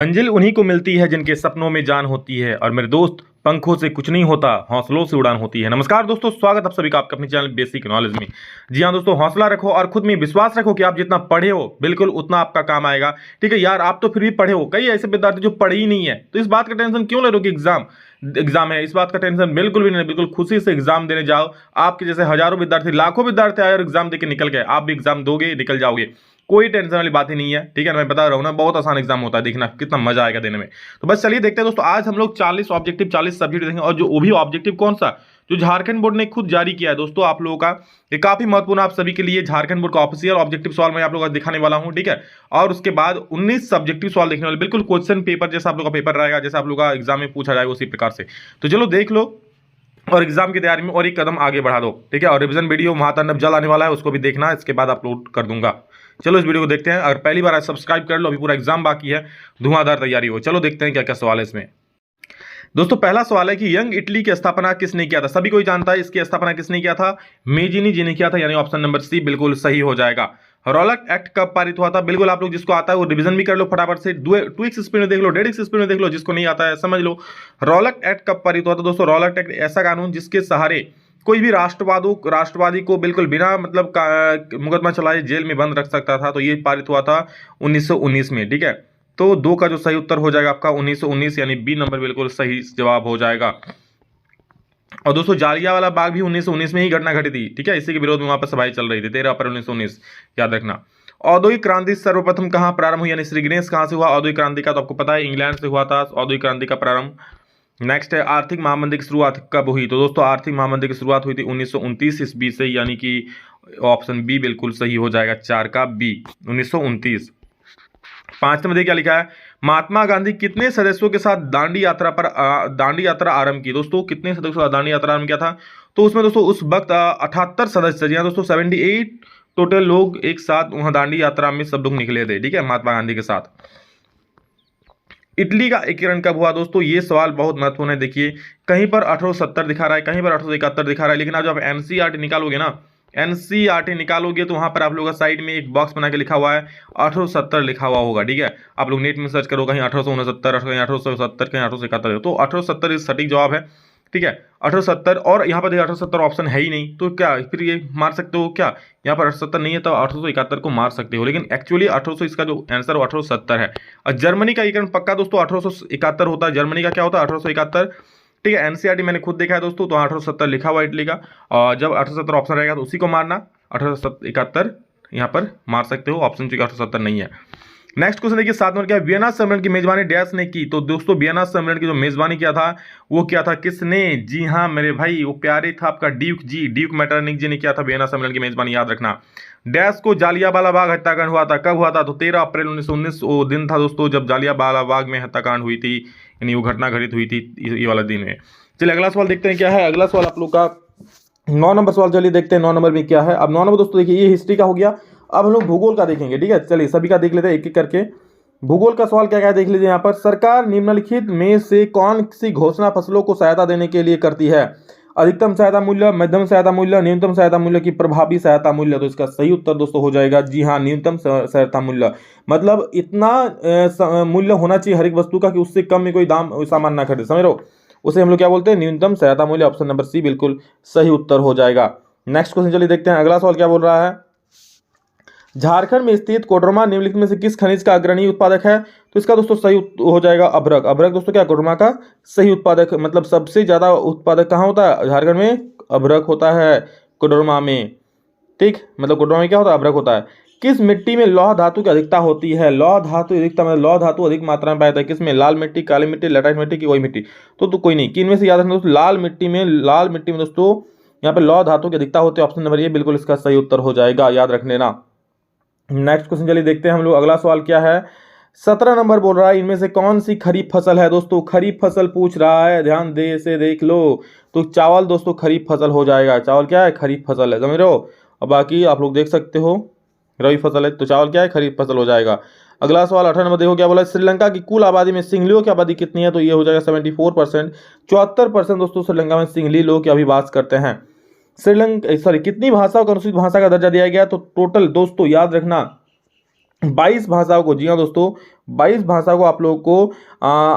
मंजिल उन्हीं को मिलती है जिनके सपनों में जान होती है। और मेरे दोस्त, पंखों से कुछ नहीं होता, हौसलों से उड़ान होती है। नमस्कार दोस्तों, स्वागत आप सभी का आपके अपने चैनल बेसिक नॉलेज में। जी हाँ दोस्तों, हौसला रखो और खुद में विश्वास रखो कि आप जितना पढ़े हो बिल्कुल उतना आपका काम आएगा। ठीक है यार, आप तो फिर भी पढ़े हो, कई ऐसे विद्यार्थी जो पढ़े ही नहीं है, तो इस बात का टेंशन क्यों ले रहे हो कि एग्जाम है। इस बात का टेंशन बिल्कुल भी नहीं, बिल्कुल खुशी से एग्जाम देने जाओ। आपके जैसे हजारों विद्यार्थी, लाखों विद्यार्थी आए और एग्जाम देके निकल गए, आप भी एग्जाम दोगे, निकल जाओगे। कोई टेंशन वाली बात ही नहीं है। ठीक है, मैं बता रहा हूँ ना, बहुत आसान एग्जाम होता है, देखना कितना मजा आएगा देने में। तो बस चलिए देखते हैं दोस्तों, आज हम लोग 40 ऑब्जेक्टिव 40 सब्जेक्ट देखेंगे। और जो वो भी ऑब्जेक्टिव कौन सा, जो झारखंड बोर्ड ने खुद जारी किया है दोस्तों आप लोगों का। ये काफी महत्वपूर्ण आप सभी के लिए, झारखंड बोर्ड का ऑफिशियल ऑब्जेक्टिव सवाल मैं आप लोगों को दिखाने वाला हूं। ठीक है, और उसके बाद 19 सब्जेक्टिव सवाल देखने वाले, बिल्कुल क्वेश्चन पेपर जैसा आप लोग का पेपर रहेगा, जैसा आप लोग का एग्जाम में पूछा जाएगा उसी प्रकार से। तो चलो देख लो और एग्जाम की तैयारी में और एक कदम आगे बढ़ा दो। ठीक है, और रिवीजन वीडियो महातांडव जल्द आने वाला है, उसको भी देखना, इसके बाद अपलोड कर दूंगा। चलो इस वीडियो को देखते हैं। अगर पहली बार आज सब्सक्राइब कर लो, अभी पूरा एग्जाम बाकी है, धुआंधार तैयारी हो। चलो देखते हैं क्या क्या सवाल है इसमें। दोस्तों पहला सवाल है कि यंग इटली की स्थापना किसने किया था। सभी कोई जानता है इसकी स्थापना किसने किया था, मेजिनी जी ने किया था, यानी ऑप्शन नंबर सी बिल्कुल सही हो जाएगा। रॉलक एक्ट कब पारित हुआ था, बिल्कुल आप लोग जिसको आता है वो रिवीजन भी कर लो फटाफट से, 2x स्पीड में देख लो, 1.5x स्पीड में देख लो, जिसको नहीं आता है समझ लो। रॉलक एक्ट कब पारित हुआ था दोस्तों। रॉलक एक्ट ऐसा कानून जिसके सहारे कोई भी राष्ट्रवादी को बिल्कुल बिना मतलब मुकदमा चलाए जेल में बंद रख सकता था, तो ये पारित हुआ था 1919 में। ठीक है, तो दो का जो सही उत्तर हो जाएगा आपका 1919, यानी बी नंबर बिल्कुल सही जवाब हो जाएगा। और दोस्तों जालियांवाला बाग भी 1919 में ही घटना घटी थी। ठीक है, इसी के विरोध में वहां पर सभाएं चल रही थी, 13 अप्रैल 1919, याद रखना। औद्योगिक क्रांति सर्वप्रथम कहां प्रारंभ हुई, यानी श्री गणेश कहां से हुआ औद्योगिक क्रांति का, तो आपको पता है इंग्लैंड से हुआ था औद्योगिक क्रांति का प्रारंभ। नेक्स्ट है आर्थिक महामंदी की शुरुआत कब हुई, तो दोस्तों आर्थिक महामंदी की शुरुआत हुई थी 1929 ईस्वी से, यानी कि ऑप्शन बी बिल्कुल सही हो जाएगा, 4 का बी 1929। 5 नंबर क्या लिखा है, महात्मा गांधी कितने सदस्यों के साथ दांडी यात्रा आरंभ की। दोस्तों कितने सदस्यों के साथ दांडी यात्रा आरंभ किया था, तो उसमें दोस्तों उस वक्त 78 सदस्य, जी हाँ दोस्तों 78 टोटल लोग एक साथ वहां दांडी यात्रा में सब लोग निकले थे। ठीक है, महात्मा गांधी के साथ। इटली का एकीकरण कब हुआ दोस्तों, ये सवाल बहुत महत्वपूर्ण है। देखिए कहीं पर 1870 दिखा रहा है, कहीं पर 1871 दिखा रहा है, लेकिन अब जब एनसीईआरटी निकालोगे ना, एनसीईआरटी निकालोगे तो वहां पर आप लोगों का साइड में एक बॉक्स बना के लिखा हुआ है 1870 लिखा हुआ होगा। ठीक है, आप लोग नेट में सर्च करो, कहीं 1869, कहीं 1870, कहीं 1871, तो 1870 इस सटीक जवाब है। ठीक है, 1870, और यहाँ पर देखिए 1870 ऑप्शन है ही नहीं, तो क्या फिर ये मार सकते हो क्या, यहाँ पर 1870 नहीं है तो 1871 को मार सकते हो, लेकिन एक्चुअली 1800 इसका जो आंसर 1870 है। और जर्मनी का एकीकरण पक्का दोस्तों 1871 होता है, जर्मनी का क्या होता है 1871। ठीक है, एनसीईआरटी मैंने खुद देखा है दोस्तों, तो 1870 लिखा हुआ इटली का, और जब 1870 ऑप्शन रहेगा तो उसी को मारना, 1871 यहाँ पर मार सकते हो, ऑप्शन चूंकि 1870 नहीं है। नेक्स्ट क्वेश्चन देखिए 7 नंबर क्या, वियना सम्मेलन की मेजबानी डैश ने की, तो दोस्तों वियना सम्मेलन की जो मेजबानी किया था वो क्या था, किसने, जी हाँ मेरे भाई वो प्यारे था आपका ड्यूक मेटरनिक जी ने किया था वियना सम्मेलन की मेजबानी, याद रखना। डैश को जालियांवाला बाग हत्याकांड हुआ था, कब हुआ था, तो 13 अप्रैल 1919 वो दिन था दोस्तों जब जालियांवाला बाग में हत्याकांड हुई थी, यानी वो घटना घटित हुई थी ये वाला दिन है। चलिए अगला सवाल देखते हैं क्या है। अगला सवाल आप लोग का 9 नंबर सवाल, चलिए देखते हैं 9 नंबर में क्या है। अब 9 नंबर दोस्तों देखिए, ये हिस्ट्री का हो गया, अब हम लोग भूगोल का देखेंगे। ठीक है, चलिए सभी का देख लेते हैं एक एक करके। भूगोल का सवाल क्या क्या है देख लीजिए यहाँ पर, सरकार निम्नलिखित में से कौन सी घोषणा फसलों को सहायता देने के लिए करती है, अधिकतम सहायता मूल्य, मध्यम सहायता मूल्य, न्यूनतम सहायता मूल्य की प्रभावी सहायता मूल्य, तो इसका सही उत्तर दोस्तों हो जाएगा जी हाँ न्यूनतम सहायता मूल्य। मतलब इतना मूल्य होना चाहिए हर एक वस्तु का कि उससे कम में कोई दाम सामान ना खरीदे, समझ लो, उसे हम लोग क्या बोलते हैं, न्यूनतम सहायता मूल्य, ऑप्शन नंबर सी बिल्कुल सही उत्तर हो जाएगा। नेक्स्ट क्वेश्चन चलिए देखते हैं। अगला सवाल क्या बोल रहा है, झारखंड में स्थित कोडरमा निम्नलिखित में से किस खनिज का अग्रणी उत्पादक है, तो इसका दोस्तों सही हो जाएगा अभ्रक। अभ्रक दोस्तों क्या कोडरमा का सही उत्पादक, मतलब सबसे ज्यादा उत्पादक कहाँ होता है, झारखंड में अभ्रक होता है, कोडरमा में। ठीक, मतलब कोडरमा में क्या होता है, अभ्रक होता है। किस मिट्टी में लौह धातु की अधिकता होती है, लौह धातु अधिकता मतलब लौह धातु अधिक मात्रा में पाया जाता है किसमें, लाल मिट्टी, काली मिट्टी, लैटराइट मिट्टी की कोई मिट्टी, तो कोई नहीं, किन में से याद रखना दोस्तों, लाल मिट्टी में दोस्तों यहाँ पे लौह धातु की अधिकता होती है, ऑप्शन नंबर ये बिल्कुल इसका सही उत्तर हो जाएगा, याद रख लेना। नेक्स्ट क्वेश्चन चलिए देखते हैं हम लोग। अगला सवाल क्या है, 17 नंबर बोल रहा है इनमें से कौन सी खरीफ फसल है दोस्तों, खरीफ फसल पूछ रहा है, ध्यान दे से देख लो, तो चावल दोस्तों खरीफ फसल हो जाएगा, चावल क्या है खरीफ फसल है, समझ रहे हो। और बाकी आप लोग देख सकते हो रबी फसल है, तो चावल क्या है खरीफ फसल हो जाएगा। अगला सवाल 18 नंबर देखो क्या बोला, श्रीलंका की कुल आबादी में सिंहलियों की आबादी कितनी है, तो ये हो जाएगा 74%, 74% दोस्तों श्रीलंका में सिंहली लोग की अभी बात करते हैं। कितनी भाषाओं को अनुसूचित भाषा का दर्जा दिया गया, तो टोटल दोस्तों याद रखना 22 भाषाओं को, जी हाँ दोस्तों, 22 भाषा को आप लोगों को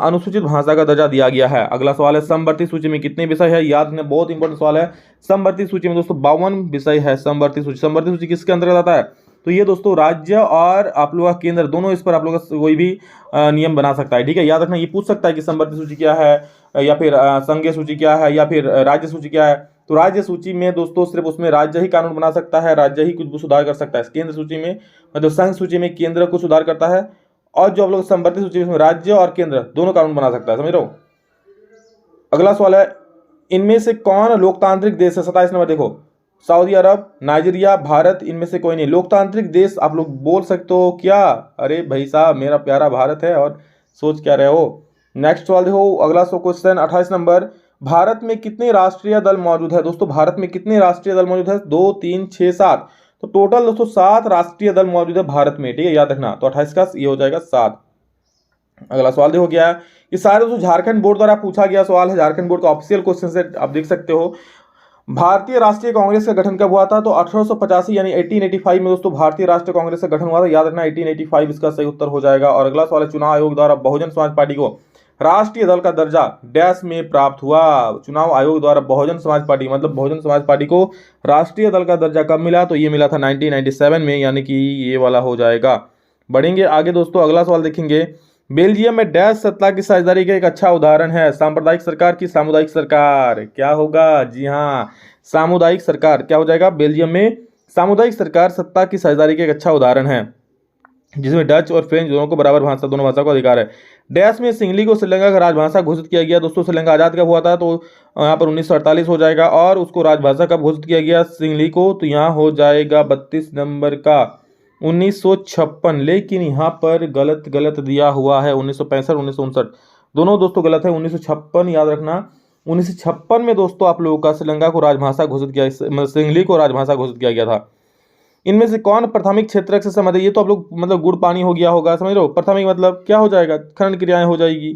अनुसूचित भाषा का दर्जा दिया गया है। अगला सवाल है, समवर्ती सूची में कितने विषय है? याद रखना, बहुत इंपॉर्टेंट सवाल है। समवर्ती सूची में दोस्तों 52 विषय है। समवर्ती सूची, समवर्ती सूची किसके अंतर्गत आता है? तो ये दोस्तों राज्य और आप लोग का केंद्र दोनों इस पर आप लोग का कोई भी नियम बना सकता है, ठीक है। याद रखना, ये पूछ सकता है कि समवर्ती सूची क्या है, या फिर संघीय सूची क्या है, या फिर राज्य सूची क्या है। तो राज्य सूची में दोस्तों सिर्फ उसमें राज्य ही कानून बना सकता है, राज्य ही कुछ भी सुधार कर सकता है। केंद्र सूची में मतलब संघ सूची में केंद्र को सुधार करता है, और जो आप लोग समवर्ती सूची में राज्य और केंद्र दोनों कानून बना सकता है, समझ रहे हो। अगला सवाल है, इनमें से कौन लोकतांत्रिक देश है? 27 नंबर देखो, सऊदी अरब, नाइजीरिया, भारत, इनमें से कोई नहीं। लोकतांत्रिक देश आप लोग बोल सकते हो क्या? अरे भाई साहब, मेरा प्यारा भारत है, और सोच क्या रहे हो। नेक्स्ट सवाल देखो, अगला क्वेश्चन 28 नंबर, भारत में कितने राष्ट्रीय दल मौजूद है? दोस्तों भारत में कितने राष्ट्रीय दल मौजूद है? 2, 3, 6, 7। तो टोटल दोस्तों 7 राष्ट्रीय दल मौजूद है भारत में, ठीक है, याद रखना। तो 28 का ये हो जाएगा 7। अगला सवाल देखो क्या है, ये सारे दोस्तों झारखंड बोर्ड द्वारा पूछा गया सवाल है, झारखंड बोर्ड का ऑफिशियल क्वेश्चन से आप देख सकते हो। भारतीय राष्ट्रीय कांग्रेस का गठन कब हुआ था? तो 1885 यानी 1885 में दोस्तों भारतीय राष्ट्रीय कांग्रेस का गठन हुआ था, याद रखना 1885 इसका सही उत्तर हो जाएगा। और अगला सवाल है, चुनाव आयोग द्वारा बहुजन समाज पार्टी को राष्ट्रीय दल का दर्जा डैश में प्राप्त हुआ? चुनाव आयोग द्वारा बहुजन समाज पार्टी मतलब बहुजन समाज पार्टी को राष्ट्रीय दल का दर्जा कब मिला? तो ये मिला था 1997 में, यानी कि ये वाला हो जाएगा। बढ़ेंगे आगे दोस्तों, अगला सवाल देखेंगे, बेल्जियम में डैश सत्ता की साझेदारी का एक अच्छा उदाहरण है? सांप्रदायिक सरकार की सामुदायिक सरकार? क्या होगा? जी हाँ, सामुदायिक सरकार। क्या हो जाएगा? बेल्जियम में सामुदायिक सरकार सत्ता की साझेदारी का एक अच्छा उदाहरण है, जिसमें डच और फ्रेंच दोनों को बराबर भाषा, दोनों भाषा को अधिकार है। डैश में सिंगली को श्रीलंका का राजभाषा घोषित किया गया? दोस्तों श्रीलंका आजाद कब हुआ था? तो यहाँ पर 1948 हो जाएगा। और उसको राजभाषा कब घोषित किया गया सिंगली को? तो यहाँ हो जाएगा 32 नंबर का 1956। लेकिन यहाँ पर गलत दिया हुआ है 1965 1959, दोनों दोस्तों गलत है। 1956 याद रखना, 1956 में दोस्तों आप लोगों का श्रीलंका को राजभाषा घोषित किया, सिंगली को राजभाषा घोषित किया गया था। इनमें से कौन प्राथमिक क्षेत्र से संबंधित? ये तो आप लोग मतलब गुड़ पानी हो गया होगा, समझ लो। प्राथमिक मतलब क्या हो जाएगा? खनन क्रियाएं हो जाएगी,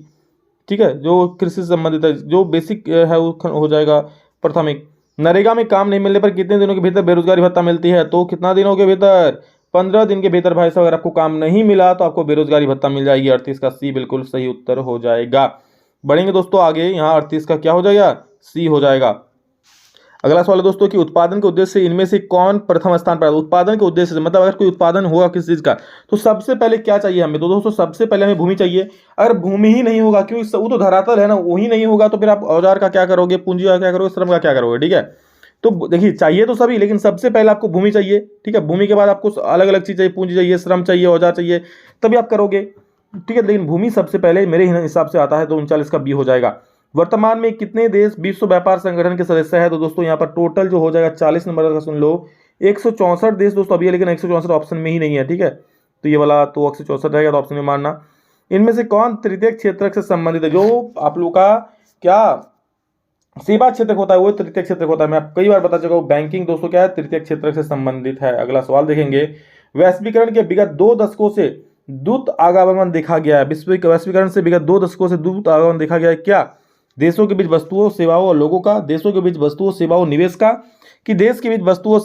ठीक है, जो कृषि से संबंधित है, जो बेसिक है वो हो जाएगा प्राथमिक। नरेगा में काम नहीं मिलने पर कितने दिनों के भीतर बेरोजगारी भत्ता मिलती है? तो कितना दिनों के भीतर? 15 दिन के भीतर भाई साहब। अगर आपको काम नहीं मिला तो आपको बेरोजगारी भत्ता मिल जाएगी। 38 का सी बिल्कुल सही उत्तर हो जाएगा। बढ़ेंगे दोस्तों आगे, यहाँ 38 का क्या हो जाएगा? सी हो जाएगा। अगला सवाल है दोस्तों कि उत्पादन के उद्देश्य से इनमें से कौन प्रथम स्थान पर? उत्पादन के उद्देश्य से मतलब अगर कोई उत्पादन हुआ किसी चीज का तो सबसे पहले क्या चाहिए हमें? तो दोस्तों सबसे पहले हमें भूमि चाहिए। अगर भूमि ही नहीं होगा, क्योंकि वो तो धरातल है ना, वही नहीं होगा तो फिर आप औजार का क्या करोगे, पूंजी का क्या करोगे, श्रम का क्या करोगे, ठीक है। तो देखिए चाहिए तो सभी, लेकिन सबसे पहले आपको भूमि चाहिए, ठीक है। भूमि के बाद आपको अलग अलग चीज चाहिए, पूंजी चाहिए, श्रम चाहिए, औजार चाहिए, तभी आप करोगे, ठीक है। लेकिन भूमि सबसे पहले मेरे हिसाब से आता है, तो 39 का बी हो जाएगा। वर्तमान में कितने देश विश्व व्यापार संगठन के सदस्य है? तो दोस्तों यहाँ पर टोटल जो हो जाएगा 40 नंबर का सुन लो, 164 देश दोस्तों अभी है, लेकिन 164 ऑप्शन में ही नहीं है, ठीक है। तो ये वाला तो 164 रहेगा, तो ऑप्शन में मानना। इनमें से कौन तृतीय क्षेत्र से संबंधित है? जो आप लोग का क्या सेवा क्षेत्र होता है वो तृतीय क्षेत्र होता है। मैं कई बार बता चुका हूँ, बैंकिंग दोस्तों क्या है? तृतीय क्षेत्र से संबंधित है। अगला सवाल देखेंगे, वैश्वीकरण के विगत 2 दशकों से द्रुत आगमन देखा गया है। वैश्वीकरण से विगत 2 दशकों से द्रुत आगमन देखा गया है क्या? देशों के बीच वस्तुओं सेवाओं और लोगों का, देशों के बीच वस्तुओं सेवाओं निवेश का, कि देश के बीच वस्तुओं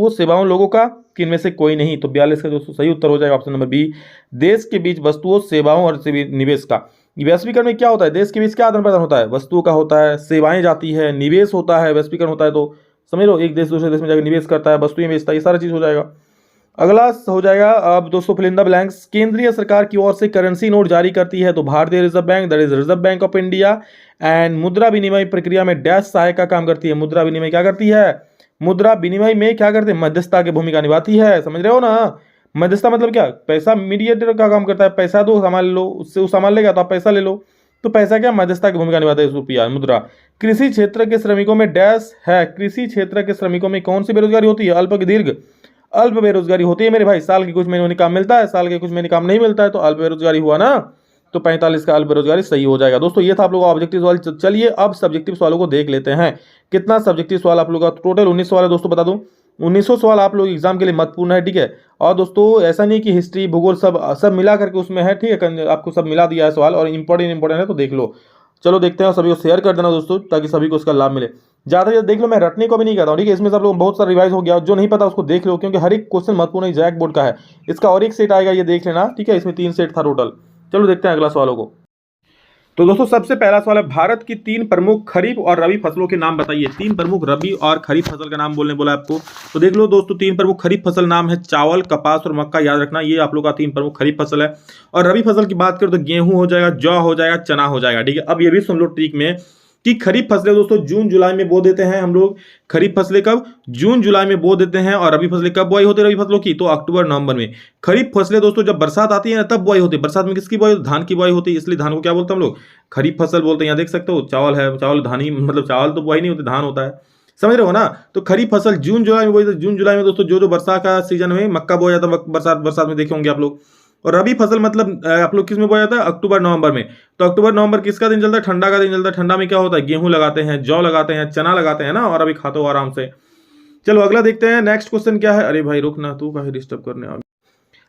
सेवाओं लोगों का, कि इनमें से कोई नहीं? तो 42 का दोस्तों सही उत्तर हो जाएगा ऑप्शन नंबर बी, देश के बीच वस्तुओं सेवाओं और निवेश का। वैश्वीकरण में क्या होता है? देश के बीच क्या आदान प्रदान होता है? वस्तुओं का होता है, सेवाएं जाती है, निवेश होता है। वैश्वीकरण होता है तो समझ लो, एक देश दूसरे देश में जाकर निवेश करता है, वस्तुएं बेचता है, ये सारा चीज हो जाएगा। अगला हो जाएगा अब दोस्तों फिल इन द ब्लैंक्स, केंद्रीय सरकार की ओर से करेंसी नोट जारी करती है? तो भारतीय reserve bank, that is reserve bank of India. And मुद्रा विनिमय प्रक्रिया में डैश सहायक का काम करती है? मुद्रा विनिमय क्या करती है? मुद्रा विनिमय में क्या करते हैं? मध्यस्थता की भूमिका निभाती है, समझ रहे हो ना। मध्यस्थता मतलब क्या? पैसा मीडिएटर का काम करता है, पैसा दो सामान लो, उससे वो सामान लेगा तो आप पैसा ले लो, तो पैसा क्या? मध्यस्थता की भूमिका निभाता है रुपया, मुद्रा। कृषि क्षेत्र के श्रमिकों में डैश है? कृषि क्षेत्र के श्रमिकों में कौन सी बेरोजगारी होती है? अल्प की दीर्घ? अल्प बेरोजगारी होती है मेरे भाई। साल के कुछ महीनों काम मिलता है, साल के कुछ महीने काम नहीं मिलता है, तो अल्प बेरोजगारी हुआ ना। तो 45 का अल्प बेरोजगारी सही हो जाएगा। दोस्तों ये था आप लोगों का ऑब्जेक्टिव सवाल। चलिए अब सब्जेक्टिव सवालों को देख लेते हैं। कितना सब्जेक्टिव सवाल आप लोगों का? टोटल 19 सवाल है दोस्तों, बता दूं 1900 सवाल आप लोग एग्जाम के लिए महत्वपूर्ण है, ठीक है। और दोस्तों ऐसा नहीं कि हिस्ट्री भूगोल सब मिला करके उसमें है, ठीक है, आपको सब मिला दिया है सवाल, और इंपॉर्टेंट है तो देख लो। चलो देखते हैं, सभी को शेयर कर देना दोस्तों, ताकि सभी को उसका लाभ मिले। ज्यादा देख लो, मैं रटने को भी नहीं कहता हूँ, ठीक है। इसमें सब लोग बहुत सारा रिवाइज हो गया, जो नहीं पता उसको देख लो, क्योंकि हर एक क्वेश्चन महत्वपूर्ण है, जैक बोर्ड का है। इसका और एक सेट आएगा, ये देख लेना, ठीक है। इसमें 3 सेट था टोटल। चलो देखते हैं अगला सवालों को। तो दोस्तों सबसे पहला सवाल है, भारत की 3 प्रमुख खरीफ और रबी फसलों के नाम बताइए। 3 प्रमुख रबी और खरीफ फसल का नाम बोलने बोला आपको। तो देख लो दोस्तों, 3 प्रमुख खरीफ फसल नाम है चावल, कपास और मक्का। याद रखना, ये आप लोग का 3 प्रमुख खरीफ फसल है। और रबी फसल की बात करें तो गेहूं हो जाएगा, जौ हो जाएगा, चना हो जाएगा, ठीक है। अब ये भी सुन लो ट्रिक में कि खरीफ फसलें दोस्तों जून जुलाई में बो देते हैं हम लोग। खरीफ फसलें कब? जून जुलाई में बो देते हैं। और रबी फसलें कब बुआई होती है रबी फसलों की? तो अक्टूबर नवंबर में। खरीफ फसलें दोस्तों जब बरसात आती है ना, तब बुआई होती है। बरसात में किसकी बुआई? धान की बुआई होती है, इसलिए धान को क्या बोलते हैं हम लोग? खरीफ फसल बोलते हैं। यहाँ देख सकते हो चावल है, चावल धान ही, मतलब चावल तो बुआई नहीं होती, धान होता है, समझ रहे हो ना। तो खरीफ फसल जून जुलाई में बोई। तो जून जुलाई में दोस्तों जो बरसात का सीजन में मक्का बोया जाता है, बरसात बरसात में देखे होंगे आप लोग। और रबी फसल मतलब आप लोग किस में बोया जाता है? अक्टूबर नवंबर में। तो अक्टूबर नवंबर किसका दिन चलता है? ठंडा का दिन चलता है। ठंडा में क्या होता है? गेहूं लगाते हैं, जौ लगाते हैं, चना लगाते हैं ना, और अभी खाते हो आराम से। चलो अगला देखते हैं, नेक्स्ट क्वेश्चन क्या है। अरे भाई रुक ना, तू काहे डिस्टर्ब करने आ।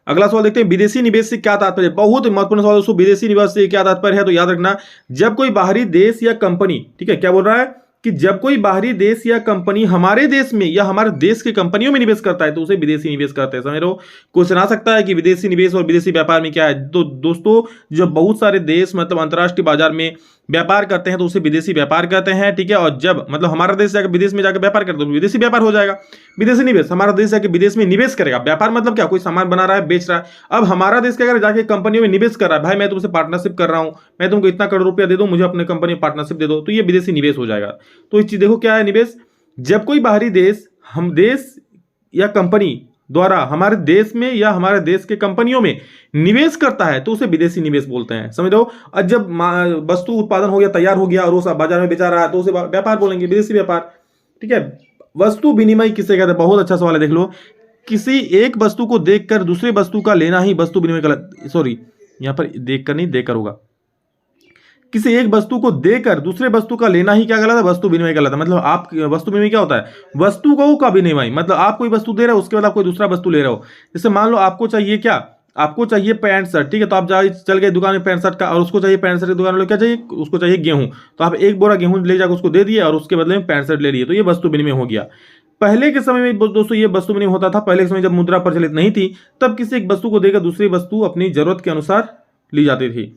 अगला सवाल देखते हैं, विदेशी निवेश से क्या तात्पर्य? बहुत महत्वपूर्ण सवाल दोस्तों। विदेशी निवेश से क्या तात्पर्य है? तो याद रखना, जब कोई बाहरी देश या कंपनी, ठीक है, क्या बोल रहा है कि जब कोई बाहरी देश या कंपनी हमारे देश में या हमारे देश की कंपनियों में निवेश करता है, तो उसे विदेशी निवेश करते हैं। समझ रहे हो? क्वेश्चन आ सकता है कि विदेशी निवेश और विदेशी व्यापार में क्या है। तो दोस्तों जब बहुत सारे देश मतलब अंतर्राष्ट्रीय बाजार में व्यापार करते हैं तो उसे विदेशी व्यापार कहते हैं, ठीक है। और जब मतलब हमारा देश जाकर विदेश में जाकर व्यापार करते हैं तो विदेशी व्यापार हो जाएगा। विदेशी निवेश, हमारा देश जाकर विदेश में निवेश करेगा। व्यापार मतलब क्या? कोई सामान बना रहा है, बेच रहा है। अब हमारा देश क्या कर जाके कंपनियों में निवेश कर रहा है, भाई मैं तुमसे पार्टनरशिप कर रहा हूं, मैं तुमको इतना करोड़ रुपया दे दूं, मुझे अपने कंपनी में पार्टनरशिप दे दो, तो ये विदेशी निवेश हो जाएगा। तो इस चीज देखो क्या है निवेश। जब कोई बाहरी देश हम देश या कंपनी द्वारा हमारे देश में या हमारे देश के कंपनियों में निवेश करता है तो उसे विदेशी निवेश बोलते हैं। समझ लो। और जब वस्तु उत्पादन हो गया, तैयार हो गया और वो बाजार में बेचा रहा है तो उसे व्यापार बोलेंगे, विदेशी व्यापार, ठीक है। वस्तु विनिमय किसे कहते हैं? बहुत अच्छा सवाल है, देख लो। किसी एक वस्तु को देखकर दूसरे वस्तु का लेना ही वस्तु विनिमय कहलाता। सॉरी, यहां पर देखकर नहीं, देकर होगा। किसी एक वस्तु को देकर दूसरे वस्तु का लेना ही क्या कहलाता है? वस्तु विनिमय कहलाता है। मतलब आप वस्तु विनिमय क्या होता है? वस्तु का विनिमय, मतलब आप कोई वस्तु दे रहे हो, उसके बाद आप कोई दूसरा वस्तु ले रहे हो। जैसे मान लो आपको चाहिए क्या? आपको चाहिए पैंट शर्ट, ठीक है। तो आप चल गए दुकान में पैंट शर्ट का, और उसको चाहिए पैंट शर्ट की दुकान में क्या चाहिए? उसको चाहिए गेहूं। तो आप एक बोरा गेहूं ले जाकर उसको दे दिए और उसके बदले में पैंट शर्ट ले लिए, तो ये वस्तु विनिमय हो गया। पहले के समय में दोस्तों ये वस्तु विनिमय होता था। पहले के समय जब मुद्रा प्रचलित नहीं थी, तब किसी एक वस्तु को देकर दूसरी वस्तु अपनी जरूरत के अनुसार ली जाती थी।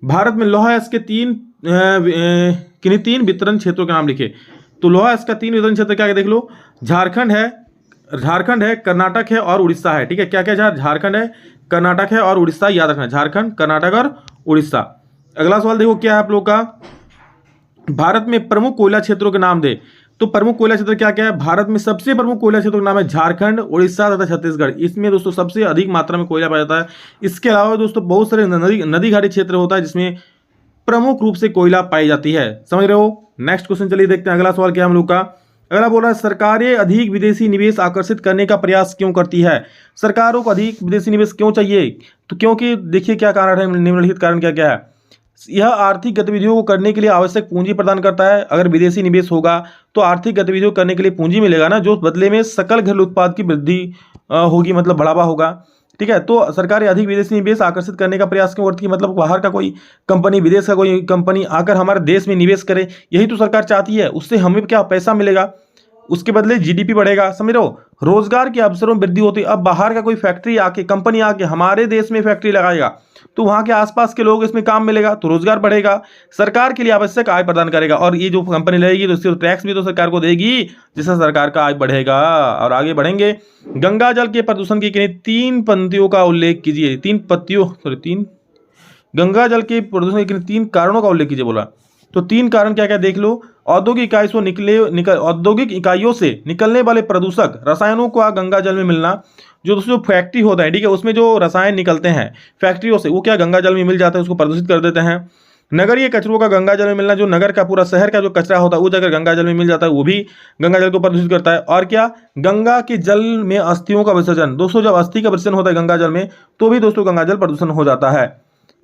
भारत में लौह अयस्क के किन्हीं 3 वितरण क्षेत्रों के नाम लिखे। तो लौह अयस्क का 3 वितरण क्षेत्र क्या है? देख लो, झारखंड है, कर्नाटक है और उड़ीसा है, ठीक है। क्या क्या? झारखंड है, कर्नाटक है और उड़ीसा। याद रखना, झारखंड, कर्नाटक और उड़ीसा। अगला सवाल देखो क्या है आप लोग का, भारत में प्रमुख कोयला क्षेत्रों के नाम दे। तो प्रमुख कोयला क्षेत्र क्या क्या है? भारत में सबसे प्रमुख कोयला क्षेत्रों का नाम है झारखंड, उड़ीसा तथा छत्तीसगढ़। इसमें दोस्तों सबसे अधिक मात्रा में कोयला पाया जाता है। इसके अलावा दोस्तों बहुत सारे नदी घाटी क्षेत्र होता है जिसमें प्रमुख रूप से कोयला पाई जाती है। समझ रहे हो? नेक्स्ट क्वेश्चन चलिए देखते हैं। अगला सवाल क्या है हम लोग का। अगला बोल रहा है, सरकारें अधिक विदेशी निवेश आकर्षित करने का प्रयास क्यों करती है? सरकारों को अधिक विदेशी निवेश क्यों चाहिए? तो क्योंकि देखिए क्या कारण है, निम्नलिखित कारण क्या क्या है। यह आर्थिक गतिविधियों को करने के लिए आवश्यक पूंजी प्रदान करता है। अगर विदेशी निवेश होगा तो आर्थिक गतिविधियों करने के लिए पूंजी मिलेगा ना, जो बदले में सकल घरेलू उत्पाद की वृद्धि होगी, मतलब बढ़ावा होगा, ठीक है। तो सरकारें अधिक विदेशी निवेश आकर्षित करने का प्रयास क्यों करती है? मतलब बाहर का कोई कंपनी, विदेश का कोई कंपनी आकर हमारे देश में निवेश करे, यही तो सरकार चाहती है। उससे हमें क्या पैसा मिलेगा, उसके बदले जीडीपी बढ़ेगा। समझ रहे हो? रोजगार के अवसरों में वृद्धि होती है। अब बाहर का कोई फैक्ट्री आके, कंपनी आके हमारे देश में फैक्ट्री लगाएगा तो वहां के आसपास के लोग इसमें काम मिलेगा, तो रोजगार बढ़ेगा, सरकार के लिए आवश्यक आय प्रदान करेगा। और ये जो कंपनी लगेगी तो इससे टैक्स भी तो सरकार को देगी, जिससे सरकार का आय बढ़ेगा और आगे बढ़ेंगे। गंगा जल के प्रदूषण की किन्हीं 3 पंक्तियों का उल्लेख कीजिए। 3 गंगा जल के प्रदूषण के 3 कारणों का उल्लेख कीजिए बोला। तो 3 कारण क्या क्या देख लो। औद्योगिक इकाइयों से निकलने वाले प्रदूषक रसायनों का गंगा जल में मिलना। जो दोस्तों फैक्ट्री होता है, ठीक है, उसमें जो रसायन निकलते हैं फैक्ट्रियों से, वो क्या गंगा जल में मिल जाता है, उसको प्रदूषित कर देते हैं। नगरीय कचरों का गंगा जल में मिलना, जो नगर का पूरा शहर का जो कचरा होता है वो जाकर गंगा जल में मिल जाता है, वो भी गंगा जल को प्रदूषित करता है। और क्या, गंगा के जल में अस्थियों का विसर्जन। दोस्तों जब अस्थि का विसर्जन होता है गंगा जल में तो भी दोस्तों गंगा जल प्रदूषण हो जाता है।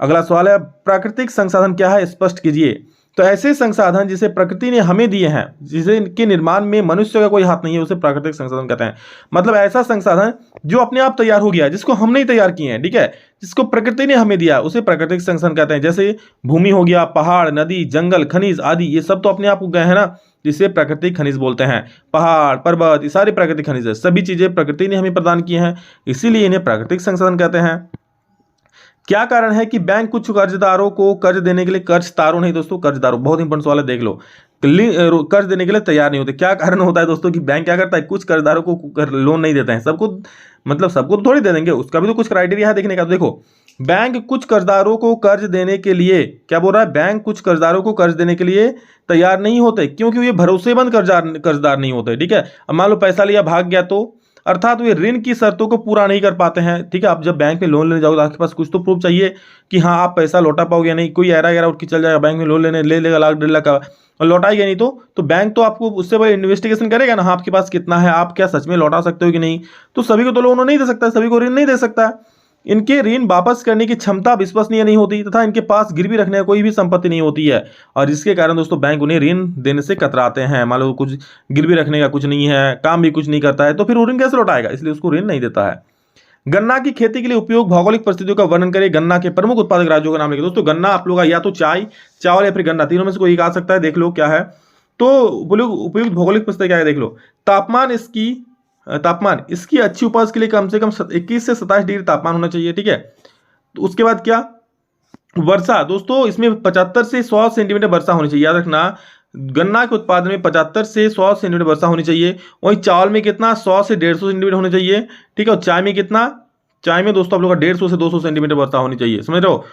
अगला सवाल है, प्राकृतिक संसाधन क्या है, स्पष्ट कीजिए। तो ऐसे संसाधन जिसे प्रकृति ने हमें दिए हैं, जिसे इनके निर्माण में मनुष्य का कोई हाथ नहीं है, उसे प्राकृतिक संसाधन कहते हैं। मतलब ऐसा संसाधन जो अपने आप तैयार हो गया, जिसको हम नहीं तैयार किए हैं, ठीक है, जिसको प्रकृति ने हमें दिया, उसे प्राकृतिक संसाधन कहते हैं। जैसे भूमि हो गया, पहाड़, नदी, जंगल, खनिज आदि, ये सब तो अपने आप उग गए हैं ना, जिसे प्राकृतिक खनिज बोलते हैं। पहाड़, पर्वत, ये सारे प्राकृतिक खनिज है, सभी चीजें प्रकृति ने हमें प्रदान की हैं, इसीलिए इन्हें प्राकृतिक संसाधन कहते हैं। क्या कारण है कि बैंक कुछ कर्जदारों को कर्ज देने के लिए, कर्जदारों नहीं दोस्तों, कर्जदारों, बहुत इंपॉर्टेंट सवाल है, देख लो, कर्ज देने के लिए तैयार नहीं होते। क्या कारण होता है दोस्तों कि बैंक क्या करता है, कुछ कर्जदारों को लोन नहीं देते हैं, सबको, मतलब सबको तो थोड़ी दे देंगे, उसका भी तो कुछ क्राइटेरिया है देखने का। देखो, बैंक कुछ कर्जदारों को कर्ज देने के लिए, क्या बोल रहा है, बैंक कुछ कर्जदारों को कर्ज देने के लिए तैयार नहीं होते, क्योंकि ये भरोसेमंद कर्जदार नहीं होते, ठीक है। अब मान लो पैसा लिया, भाग गया, तो अर्थात वे ऋण की शर्तों को पूरा नहीं कर पाते हैं, ठीक है। आप जब बैंक में लोन लेने जाओगे, आपके पास कुछ तो प्रूफ चाहिए कि हाँ आप पैसा लौटा पाओगे या नहीं। कोई ऐरा गैरा उठ के चल जाएगा बैंक में लोन लेने, ले लेगा लाख 1.5 लाख का और लौटाएगा नहीं, तो बैंक तो आपको उससे पहले इन्वेस्टिगेशन करेगा ना, हाँ आपके पास कितना है, आप क्या सच में लौटा सकते हो कि नहीं। तो सभी को तो लोन नहीं दे सकता, सभी को ऋण नहीं दे सकता। इनके ऋण वापस करने की क्षमता विश्वसनीय नहीं होती तथा इनके पास गिरवी रखने का कोई भी संपत्ति नहीं होती है, और इसके कारण दोस्तों बैंक उन्हें ऋण देने से कतराते हैं। मान लो कुछ गिरवी रखने का कुछ नहीं है, काम भी कुछ नहीं करता है, तो फिर वो ऋण कैसे लौटाएगा, इसलिए उसको ऋण नहीं देता है। गन्ना की खेती के लिए उपयोग भौगोलिक परिस्थितियों का वर्णन करें। गन्ना के प्रमुख उत्पादक राज्यों का नाम लिखिए। दोस्तों गन्ना आप लोग का या तो चाय, चावल या फिर गन्ना, तीनों में से कोई एक आ सकता है, देख लो क्या है। तो उपयुक्त भौगोलिक परिस्थिति क्या है, देख लो। तापमान इसकी अच्छी उपज के लिए कम से कम 21 से 27 डिग्री तापमान होना चाहिए, ठीक है। तो उसके बाद क्या, वर्षा, दोस्तों इसमें 75 से 100 सेंटीमीटर वर्षा होनी चाहिए, याद रखना। गन्ना के उत्पादन में 75 से 100 सेंटीमीटर वर्षा होनी चाहिए। वहीं चावल में कितना, 100 से 150 सेंटीमीटर होना चाहिए, ठीक है। और चाय में कितना, चाय में दोस्तों आप लोग का 150 से 200 सेंटीमीटर वर्षा होनी चाहिए, समझ रहे हो।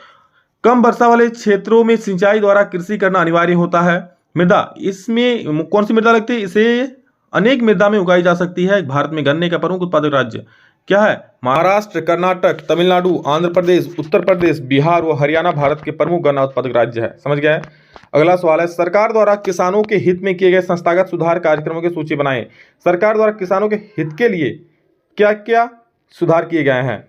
कम वर्षा वाले क्षेत्रों में सिंचाई द्वारा कृषि करना अनिवार्य होता है। मृदा, इसमें कौन सी मृदा लगती है, इसे अनेक मृदा में उगाई जा सकती है। भारत में गन्ने का प्रमुख उत्पादक राज्य क्या है, महाराष्ट्र, कर्नाटक, तमिलनाडु, आंध्र प्रदेश, उत्तर प्रदेश, बिहार व हरियाणा भारत के प्रमुख गन्ना उत्पादक राज्य है। समझ गया है। अगला सवाल है, सरकार द्वारा किसानों के हित में किए गए संस्थागत सुधार कार्यक्रमों की सूची बनाएं। सरकार द्वारा किसानों के हित के लिए क्या क्या सुधार किए गए हैं।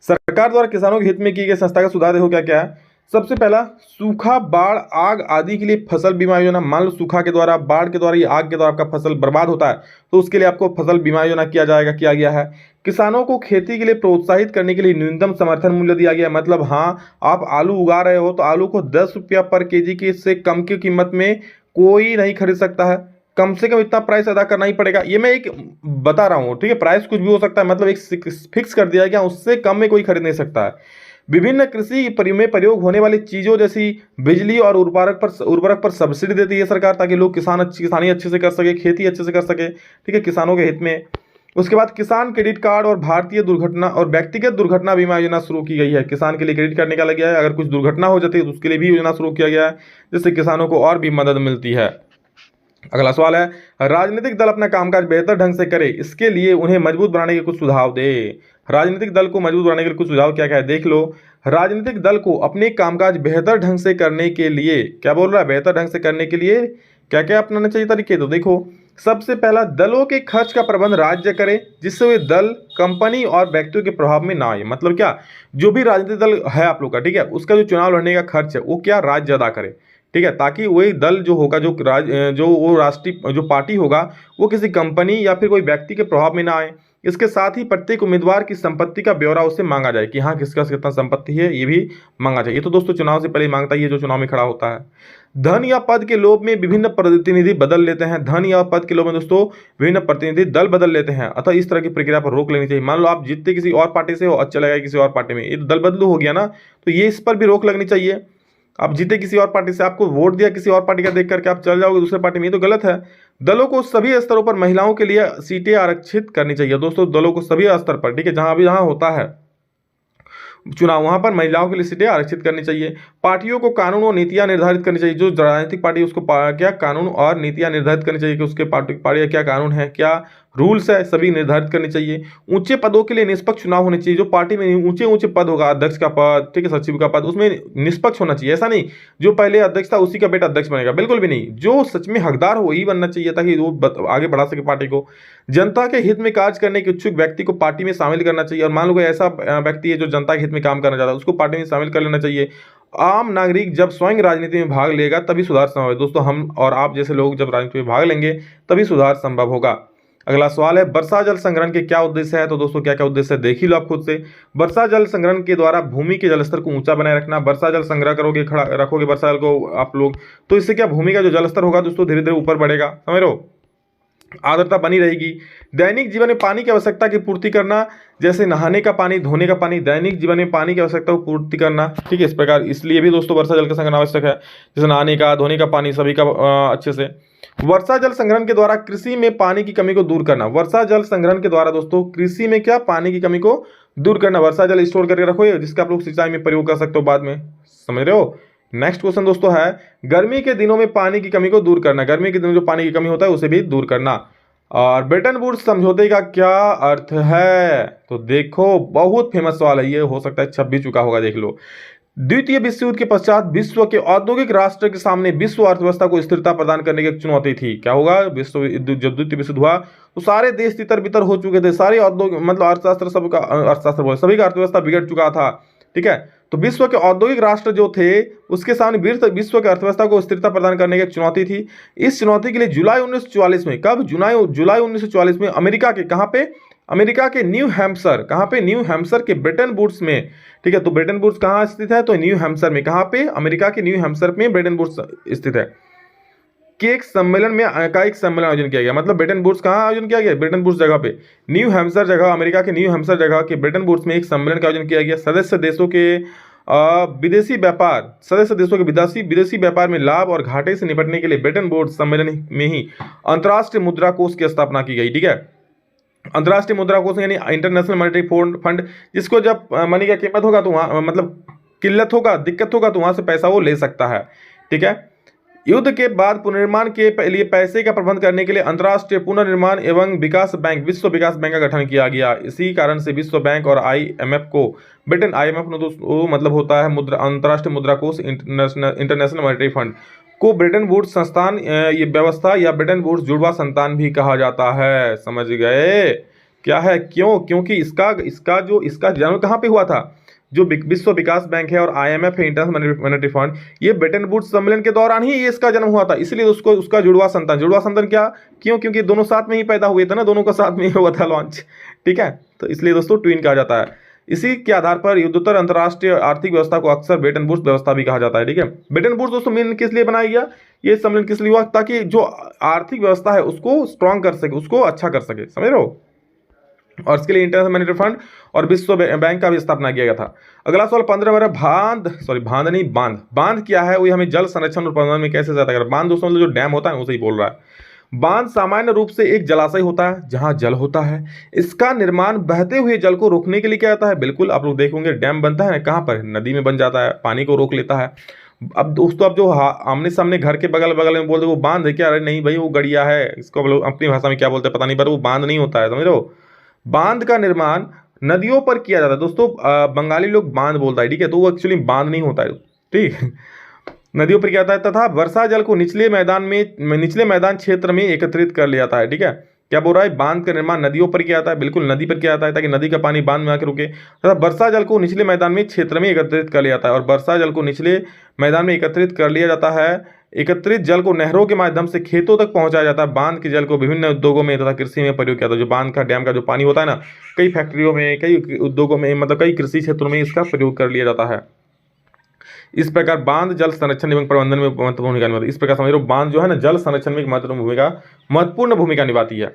सरकार द्वारा किसानों के हित में किए गए संस्थागत सुधार देखो क्या क्या है। सबसे पहला, सूखा, बाढ़, आग आदि के लिए फसल बीमा योजना। मान लो सूखा के द्वारा, बाढ़ के द्वारा या आग के द्वारा आपका फसल बर्बाद होता है, तो उसके लिए आपको फसल बीमा योजना किया गया है। किसानों को खेती के लिए प्रोत्साहित करने के लिए न्यूनतम समर्थन मूल्य दिया गया है। मतलब हाँ, आप आलू उगा रहे हो तो आलू को 10 रुपया पर केजी के से कम की कीमत में कोई नहीं खरीद सकता है, कम से कम इतना प्राइस अदा करना ही पड़ेगा। ये मैं एक बता रहा हूँ, ठीक है, प्राइस कुछ भी हो सकता है, मतलब एक फिक्स कर दिया गया, उससे कम में कोई खरीद नहीं सकता है। विभिन्न कृषि में प्रयोग होने वाली चीजों जैसी बिजली और उर्वरक पर सब्सिडी देती है सरकार, ताकि लोग किसानी अच्छे से कर सके, खेती अच्छे से कर सके, ठीक है, किसानों के हित में। उसके बाद किसान क्रेडिट कार्ड और भारतीय दुर्घटना और व्यक्तिगत दुर्घटना बीमा योजना शुरू की गई है। किसान के लिए क्रेडिट कार्ड निकाला गया है, अगर कुछ दुर्घटना हो जाती है तो उसके लिए भी योजना शुरू किया गया है, जिससे किसानों को और भी मदद मिलती है। अगला सवाल है, राजनीतिक दल अपना कामकाज बेहतर ढंग से करे, इसके लिए उन्हें मजबूत बनाने के कुछ सुझाव दे। राजनीतिक दल को मजबूत बनाने के लिए कुछ सुझाव क्या क्या है, देख लो। राजनीतिक दल को अपने कामकाज बेहतर ढंग से करने के लिए, क्या बोल रहा है, बेहतर ढंग से करने के लिए क्या क्या अपनाना चाहिए तरीके, तो देखो। सबसे पहला, दलों के खर्च का प्रबंध राज्य करे, जिससे वे दल, कंपनी और व्यक्तियों के प्रभाव में ना आए। मतलब क्या, जो भी राजनीतिक दल है आप लोग का, ठीक है, उसका जो चुनाव लड़ने का खर्च है वो क्या राज्य अदा करे, ठीक है, ताकि वही दल जो होगा, जो वो राष्ट्रीय जो पार्टी होगा, वो किसी कंपनी या फिर कोई व्यक्ति के प्रभाव में ना आए। इसके साथ ही प्रत्येक उम्मीदवार की संपत्ति का ब्यौरा उससे मांगा जाए कि हाँ किसका कितना संपत्ति है, ये भी मांगा जाए। ये तो दोस्तों चुनाव से पहले ही मांगता ही है जो चुनाव में खड़ा होता है। धन या पद के लोभ में विभिन्न प्रतिनिधि बदल लेते हैं। धन या पद के लोभ में दोस्तों विभिन्न प्रतिनिधि दल बदल लेते हैं, अतः इस तरह की प्रक्रिया पर रोक लेनी चाहिए। मान लो आप जीतते किसी और पार्टी से हो, अच्छा लगा किसी और पार्टी में, ये दल बदलू हो गया ना, तो ये इस पर भी रोक लगनी चाहिए। आप जीते किसी और पार्टी से, आपको वोट दिया किसी और पार्टी का देख करके आप चल जाओगे दूसरे पार्टी में, ये तो गलत है। दलों को सभी स्तरों पर महिलाओं के लिए सीटें आरक्षित करनी चाहिए। दोस्तों दलों को सभी स्तर पर, ठीक है, जहां होता है चुनाव, वहां पर महिलाओं के लिए सीटें आरक्षित करनी चाहिए। पार्टियों को कानून और नीतियां निर्धारित करनी चाहिए। जो राजनीतिक पार्टी उसको क्या कानून और नीतियां निर्धारित करनी चाहिए कि उसके पार्टी का क्या कानून है, क्या रूल्स है, सभी निर्धारित करनी चाहिए। ऊंचे पदों के लिए निष्पक्ष चुनाव होने चाहिए। जो पार्टी में ऊंचे पद होगा, अध्यक्ष का पद, ठीक है, सचिव का पद, उसमें निष्पक्ष होना चाहिए। ऐसा नहीं जो पहले अध्यक्ष था उसी का बेटा अध्यक्ष बनेगा, बिल्कुल भी नहीं। जो सच में हकदार हो वही बनना चाहिए, ताकि वो आगे बढ़ा सके पार्टी को। जनता के हित में कार्य करने के इच्छुक व्यक्ति को पार्टी में शामिल करना चाहिए। और मान लो कोई ऐसा व्यक्ति है जो जनता के हित में काम करना चाहता है, उसको पार्टी में शामिल कर लेना चाहिए। आम नागरिक जब स्वयं राजनीति में भाग लेगा तभी सुधार संभव है। दोस्तों हम और आप जैसे लोग जब राजनीति में भाग लेंगे तभी सुधार संभव होगा। अगला सवाल है वर्षा जल संग्रहण के क्या उद्देश्य है। तो दोस्तों क्या क्या उद्देश्य है देख ही लो आप खुद से। वर्षा जल संग्रहण के द्वारा भूमि के जलस्तर को ऊंचा बनाए रखना। वर्षा जल संग्रह करोगे, खड़ा रखोगे वर्षा जल को आप लोग, तो इससे क्या भूमि का जो जलस्तर होगा दोस्तों धीरे धीरे ऊपर बढ़ेगा, समझ रहे हो। आर्द्रता बनी रहेगी। दैनिक जीवन में पानी की आवश्यकता की पूर्ति करना, जैसे नहाने का पानी, धोने का पानी, दैनिक जीवन में पानी की आवश्यकता को पूर्ति करना, ठीक है। इस प्रकार इसलिए भी दोस्तों वर्षा जल का संग्रहण आवश्यक है, जैसे नहाने का, धोने का पानी, सभी का अच्छे से। वर्षा जल संग्रहण के द्वारा कृषि में पानी की कमी को दूर करना। वर्षा जल संग्रहण के द्वारा दोस्तों कृषि में क्या पानी की कमी को दूर करना। वर्षा जल स्टोर करके रखो जिसका आप लोग सिंचाई में प्रयोग कर सकते हो बाद में, समझ रहे हो। नेक्स्ट क्वेश्चन दोस्तों है गर्मी के दिनों में पानी की कमी को दूर करना। गर्मी के दिनों में जो पानी की कमी होता है उसे भी दूर करना। और ब्रेटन वुड्स समझौते का क्या अर्थ है। तो देखो बहुत फेमस सवाल है ये, हो सकता है छप भी चुका होगा, देख लो। द्वितीय विश्व युद्ध के पश्चात विश्व के औद्योगिक राष्ट्र के सामने विश्व अर्थव्यवस्था को स्थिरता प्रदान करने की एक चुनौती थी। क्या होगा, विश्व जब द्वितीय विश्व युद्ध हुआ तो सारे देश तितर बितर हो चुके थे, सारे औद्योगिक मतलब अर्थशास्त्र सबका, अर्थशास्त्र बोले सभी का अर्थव्यवस्था बिगड़ चुका था, ठीक है। तो विश्व के औद्योगिक राष्ट्र जो थे उसके सामने विश्व की अर्थव्यवस्था को स्थिरता प्रदान करने की एक चुनौती थी। इस चुनौती के लिए जुलाई 1944 में, कब, जुलाई 1944 में अमेरिका के कहाँ पे, अमेरिका के न्यू हैम्पशर, कहाँ पे, न्यू हैम्पशर के ब्रेटन वुड्स में, ठीक है। तो ब्रेटन वुड्स कहाँ स्थित है, तो न्यू हैम्पशर में, कहाँ पे, अमेरिका के न्यू हैम्पशर में ब्रेटन वुड्स स्थित है। के एक सम्मेलन में का एक सम्मेलन आयोजन किया गया, मतलब ब्रेटन वुड्स कहाँ आयोजन किया गया, ब्रेटन वुड्स जगह पे, न्यू हैम्पशर जगह, अमेरिका के न्यू हैम्पशर जगह के ब्रेटन वुड्स में एक सम्मेलन का आयोजन किया गया। सदस्य देशों के विदेशी व्यापार, सदस्य देशों के विदेशी व्यापार में लाभ और घाटे से निपटने के लिए ब्रेटन वुड्स सम्मेलन में ही अंतर्राष्ट्रीय मुद्रा कोष की स्थापना की गई, ठीक है। अंतर्राष्ट्रीय मुद्रा कोष यानी इंटरनेशनल मॉनेटरी फंड, जिसको जब मनी का कीमत होगा तो वहाँ मतलब किल्लत होगा, दिक्कत होगा तो वहाँ से पैसा वो ले सकता है, ठीक है। युद्ध के बाद पुनर्निर्माण के लिए पैसे का प्रबंध करने के लिए अंतर्राष्ट्रीय पुनर्निर्माण एवं विकास बैंक, विश्व विकास बैंक का गठन किया गया। इसी कारण से विश्व बैंक और IMF को, ब्रिटेन IMF मतलब होता है मुद्रा, अंतर्राष्ट्रीय मुद्रा कोष, इंटरनेशनल मॉनेटरी फंड को ब्रेटन वुड्स संस्थान ये व्यवस्था या ब्रेटन वुड्स जुड़वा संतान भी कहा जाता है, समझ गए क्या है, क्यों, क्योंकि इसका जन्म कहाँ पे हुआ था, जो विश्व विकास बैंक है और IMF है, इंटरनेशनल मॉनेटरी फंड, ये ब्रेटन वुड्स सम्मेलन के दौरान ही ये इसका जन्म हुआ था, इसलिए उसका जुड़वा संतान क्या, क्यों, क्योंकि दोनों साथ में ही पैदा हुए थे ना, दोनों का साथ में ही हुआ था लॉन्च, ठीक है। तो इसलिए दोस्तों ट्विन कहा जाता है। इसी के आधार पर युद्धोत्तर अंतर्राष्ट्रीय आर्थिक व्यवस्था को अक्सर ब्रेटन वुड्स व्यवस्था भी कहा जाता है, ठीक है। ब्रेटन वुड्स दोस्तों मेन किस लिए बनाया गया, ये सम्मेलन किस लिए हुआ, ताकि जो आर्थिक व्यवस्था है उसको स्ट्रॉन्ग कर सके, उसको अच्छा कर सके, समझ रहे हो। और इसके लिए इंटरनेशनल मॉनेटरी फंड और विश्व बैंक का भी स्थापना किया गया था। अगला सवाल 15 बांध क्या है, वही हमें जल संरक्षण और प्रबंधन में कैसे सहायता कर। बांध दोस्तों जो डैम होता है उसे ही बोल रहा है। बांध सामान्य रूप से एक जलाशय होता है जहां जल होता है। इसका निर्माण बहते हुए जल को रोकने के लिए किया जाता है। बिल्कुल आप लोग देखोगे डैम बनता है कहाँ पर, नदी में बन जाता है, पानी को रोक लेता है। अब दोस्तों अब जो आमने सामने घर के बगल में बोलते वो बांध है क्या, अरे नहीं भाई वो गड़िया है, इसको लोग अपनी भाषा में क्या बोलते हैं पता नहीं, पर वो बांध नहीं होता है, समझ रहे हो। बांध का निर्माण नदियों पर किया जाता है दोस्तों, बंगाली लोग बांध बोलता है, ठीक है, तो वो एक्चुअली बांध नहीं होता है, ठीक, नदियों पर किया जाता है। तथा वर्षा जल को निचले मैदान क्षेत्र में एकत्रित कर लिया जाता है, ठीक है। क्या बोल रहा है, बांध का निर्माण नदियों पर किया जाता है, बिल्कुल नदी पर किया जाता है ताकि नदी का पानी बांध में आकर रुके। तथा वर्षा जल को निचले मैदान में क्षेत्र में एकत्रित कर लिया जाता है, और वर्षा जल को निचले मैदान में एकत्रित कर लिया जाता है। एकत्रित जल को नहरों के माध्यम से खेतों तक पहुंचाया जाता है। बांध के जल को विभिन्न उद्योगों में तथा कृषि में प्रयोग किया जाता है। जो बांध का डैम का जो पानी होता है ना, कई फैक्ट्रियों में, कई उद्योगों में, मतलब कई कृषि क्षेत्रों में इसका प्रयोग कर लिया जाता है। इस प्रकार बांध जल संरक्षण एवं प्रबंधन में महत्वपूर्ण भूमिका निभाती है। इस प्रकार समझ लो बांध जो है ना जल संरक्षण में महत्वपूर्ण भूमिका निभाती है।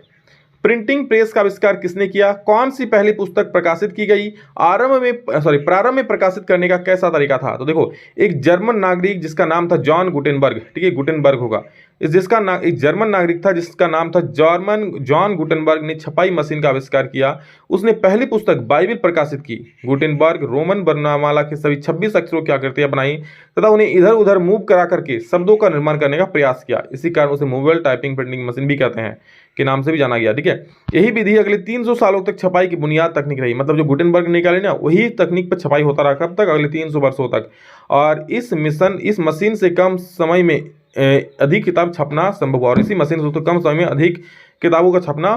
प्रिंटिंग प्रेस का आविष्कार किसने किया, कौन सी पहली पुस्तक प्रकाशित की गई, प्रारंभ में प्रकाशित करने का कैसा तरीका था। तो देखो एक जर्मन नागरिक जिसका नाम था जॉन गुटेनबर्ग, ठीक है, गुटेनबर्ग होगा, एक जर्मन नागरिक था जिसका नाम था जॉन गुटेनबर्ग ने छपाई मशीन का आविष्कार किया। उसने पहली पुस्तक बाइबिल प्रकाशित की। गुटेनबर्ग रोमन वर्णमाला के सभी 26 अक्षरों की आकृतियां बनाई तथा उन्हें इधर उधर मूव करा करके शब्दों का निर्माण करने का प्रयास किया। इसी कारण उसे मूवेबल टाइपिंग प्रिंटिंग मशीन भी कहते हैं के नाम से भी जाना गया, ठीक है। यही विधि अगले 300 सालों तक छपाई की बुनियाद तकनीक रही, मतलब जो गुटेनबर्ग निकाले ना वही तकनीक पर छपाई होता रहा, कब तक, अगले 300 वर्षों तक। और इस मशीन से कम समय में अधिक किताब छपना संभव हुआ, और इसी मशीन से तो कम समय में अधिक किताबों का छपना